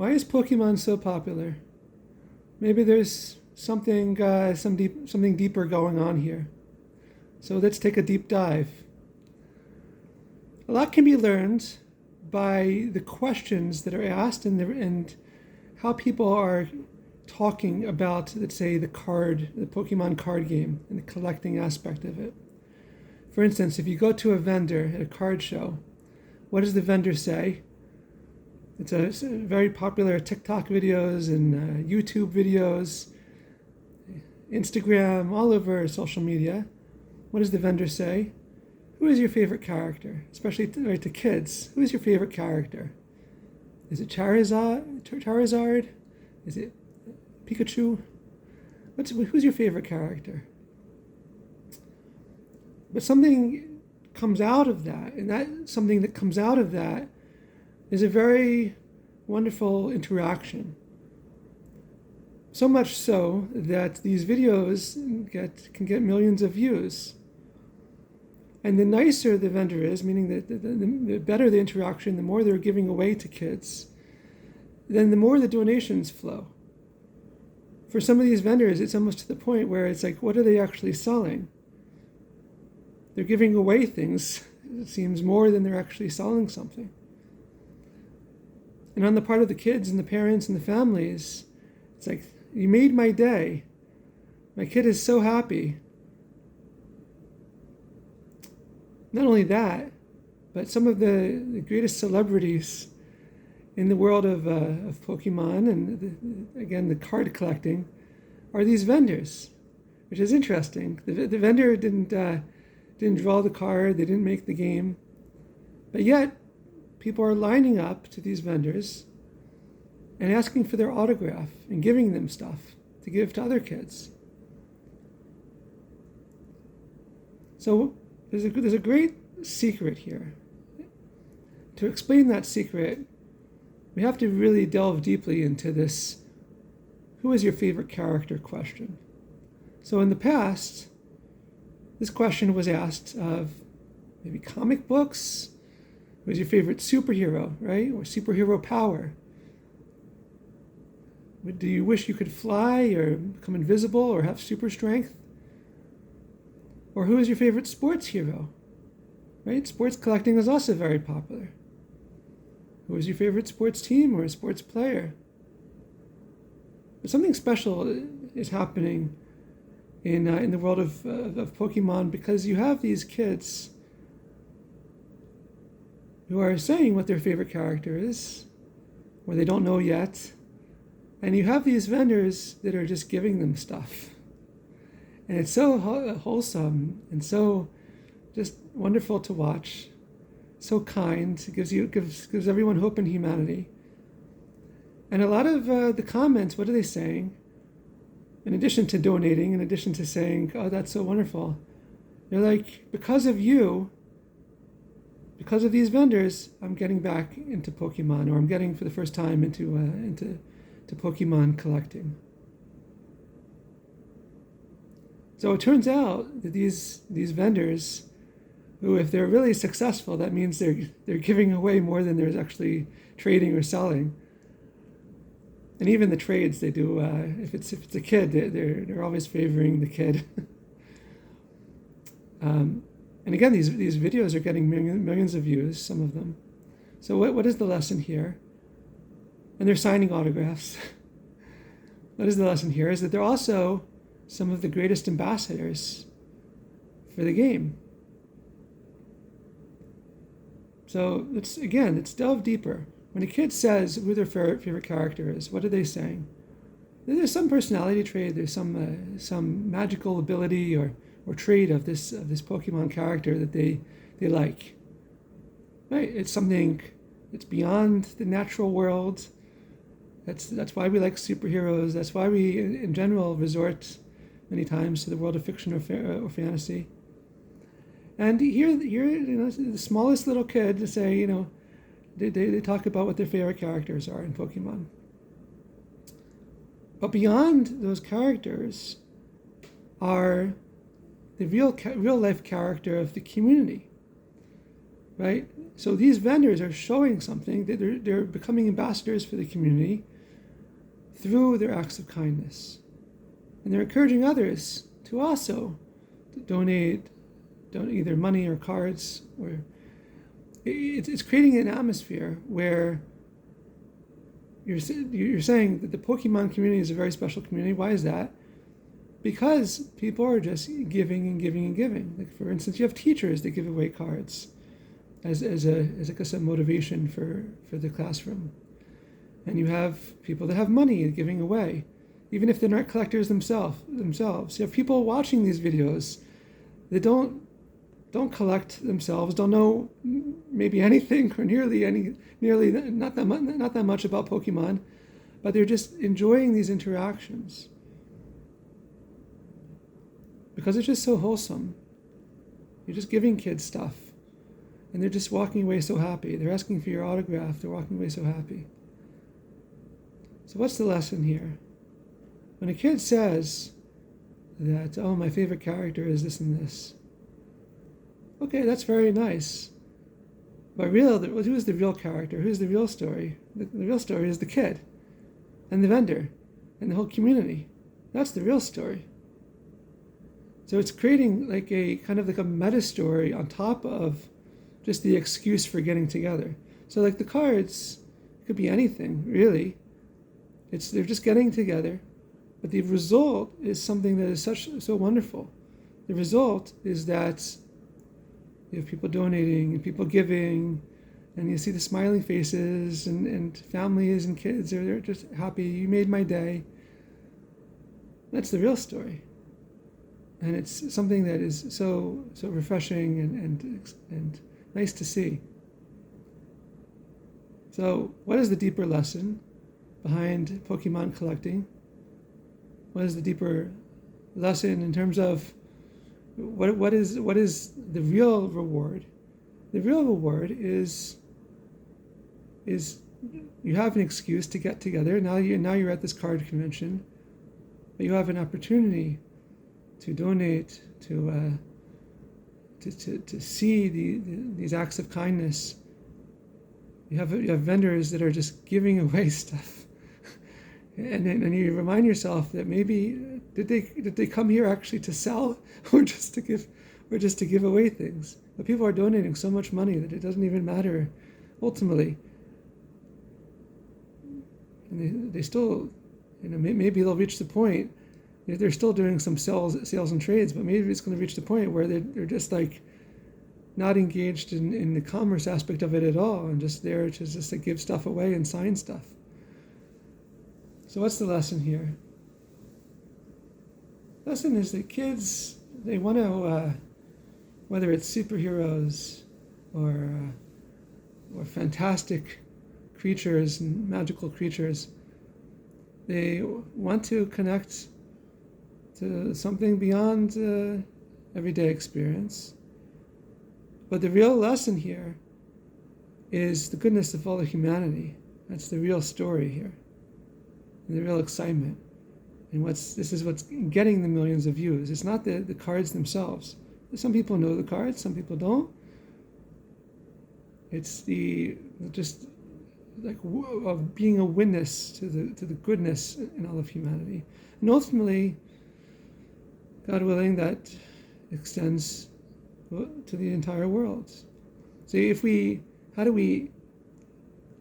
Why is Pokemon so popular? Maybe there's something deeper going on here. So let's take a deep dive. A lot can be learned by the questions that are asked and how people are talking about, let's say, the Pokemon card game and the collecting aspect of it. For instance, if you go to a vendor at a card show, what does the vendor say? It's very popular TikTok videos and YouTube videos, Instagram, all over social media. What does the vendor say? Who is your favorite character? Especially to kids. Who is your favorite character? Is it Charizard? Is it Pikachu? Who's your favorite character? But something comes out of that, and something that comes out of that is a very wonderful interaction. So much so that these videos can get millions of views. And the nicer the vendor is, meaning that the better the interaction, the more they're giving away to kids, then the more the donations flow. For some of these vendors, it's almost to the point where it's like, what are they actually selling? They're giving away things, it seems, more than they're actually selling something. And on the part of the kids and the parents and the families, it's like, you made my day. My kid is so happy. Not only that, but some of the greatest celebrities in the world of Pokemon and again the card collecting are these vendors, which is interesting. The vendor didn't draw the card, they didn't make the game, but yet people are lining up to these vendors and asking for their autograph and giving them stuff to give to other kids. So there's a great secret here. To explain that secret, we have to really delve deeply into this who is your favorite character question. So in the past, this question was asked of maybe comic books. Who's your favorite superhero, right? Or superhero power? Do you wish you could fly or become invisible or have super strength? Or who is your favorite sports hero? Right? Sports collecting is also very popular. Who is your favorite sports team or a sports player? But something special is happening in the world of Pokemon, because you have these kids who are saying what their favorite character is, or they don't know yet. And you have these vendors that are just giving them stuff. And it's so wholesome and so just wonderful to watch. So kind. It gives everyone hope in humanity. And a lot of the comments, what are they saying? In addition to donating, in addition to saying, oh, that's so wonderful, they're like, because of you, because of these vendors, I'm getting back into Pokemon, or I'm getting for the first time into Pokemon collecting. So it turns out that these vendors, who, if they're really successful, that means they're giving away more than they're actually trading or selling. And even the trades they do, if it's a kid, they're always favoring the kid. And again, these videos are getting millions of views, some of them. So what is the lesson here? And they're signing autographs. What is the lesson here? Is that they're also some of the greatest ambassadors for the game. So let's delve deeper. When a kid says who their favorite character is, what are they saying? There's some personality trait, there's some magical ability or trait of this Pokemon character that they like. Right? It's something that's beyond the natural world. That's why we like superheroes. That's why we, in general, resort many times to the world of fiction or fantasy. And here, the smallest little kid to say, they talk about what their favorite characters are in Pokemon. But beyond those characters are the real life character of the community, right? So these vendors are showing something, that they're becoming ambassadors for the community through their acts of kindness. And they're encouraging others to also donate either money or cards, or it's creating an atmosphere where you're saying that the Pokemon community is a very special community. Why is that? Because people are just giving and giving and giving. Like, for instance, you have teachers that give away cards as I guess a motivation for the classroom. And you have people that have money giving away, even if they're not collectors themselves. You have people watching these videos that don't collect themselves, don't know maybe anything or nearly not that much about Pokemon, but they're just enjoying these interactions because it's just so wholesome. You're just giving kids stuff, and they're just walking away so happy. They're asking for your autograph. They're walking away so happy. So what's the lesson here? When a kid says that, oh, my favorite character is this and this, okay, that's very nice. But who's the real character? Who's the real story? The real story is the kid and the vendor and the whole community. That's the real story. So it's creating like a meta story on top of just the excuse for getting together. So like the cards, it could be anything, really. They're just getting together, but the result is something that is so wonderful. The result is that you have people donating and people giving, and you see the smiling faces and families and kids. They're just happy. You made my day. That's the real story. And it's something that is so refreshing and nice to see. So what is the deeper lesson behind Pokemon collecting? What is the deeper lesson in terms of what is the real reward? The real reward is you have an excuse to get together. Now you're at this card convention, but you have an opportunity to donate, to see these acts of kindness. You have vendors that are just giving away stuff, and you remind yourself that maybe did they come here actually to sell, or just to give away things? But people are donating so much money that it doesn't even matter ultimately. And they still, maybe they'll reach the point. They're still doing some sales and trades, but maybe it's going to reach the point where they're just like not engaged in the commerce aspect of it at all, and just there to just to give stuff away and sign stuff. So what's the lesson here? The lesson is that kids, they want to, whether it's superheroes or fantastic creatures and magical creatures, they want to connect to something beyond everyday experience. But the real lesson here is the goodness of all of humanity. That's the real story here, and the real excitement. And this is what's getting the millions of views. It's not the cards themselves. Some people know the cards, some people don't. It's just like of being a witness to the goodness in all of humanity, and ultimately, God willing, that extends to the entire world. So how do we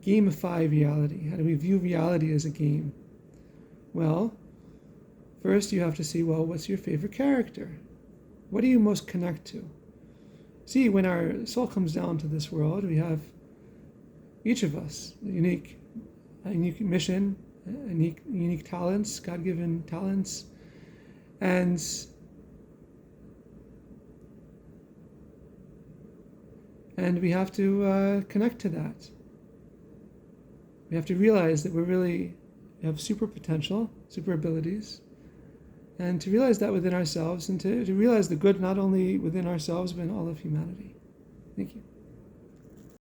gamify reality? How do we view reality as a game? Well, first you have to see, what's your favorite character? What do you most connect to? See, when our soul comes down to this world, we have, each of us, a unique mission, unique talents, God-given talents, and we have to connect to that. We have to realize that we have super potential, super abilities, and to realize that within ourselves, and to realize the good not only within ourselves, but in all of humanity. Thank you.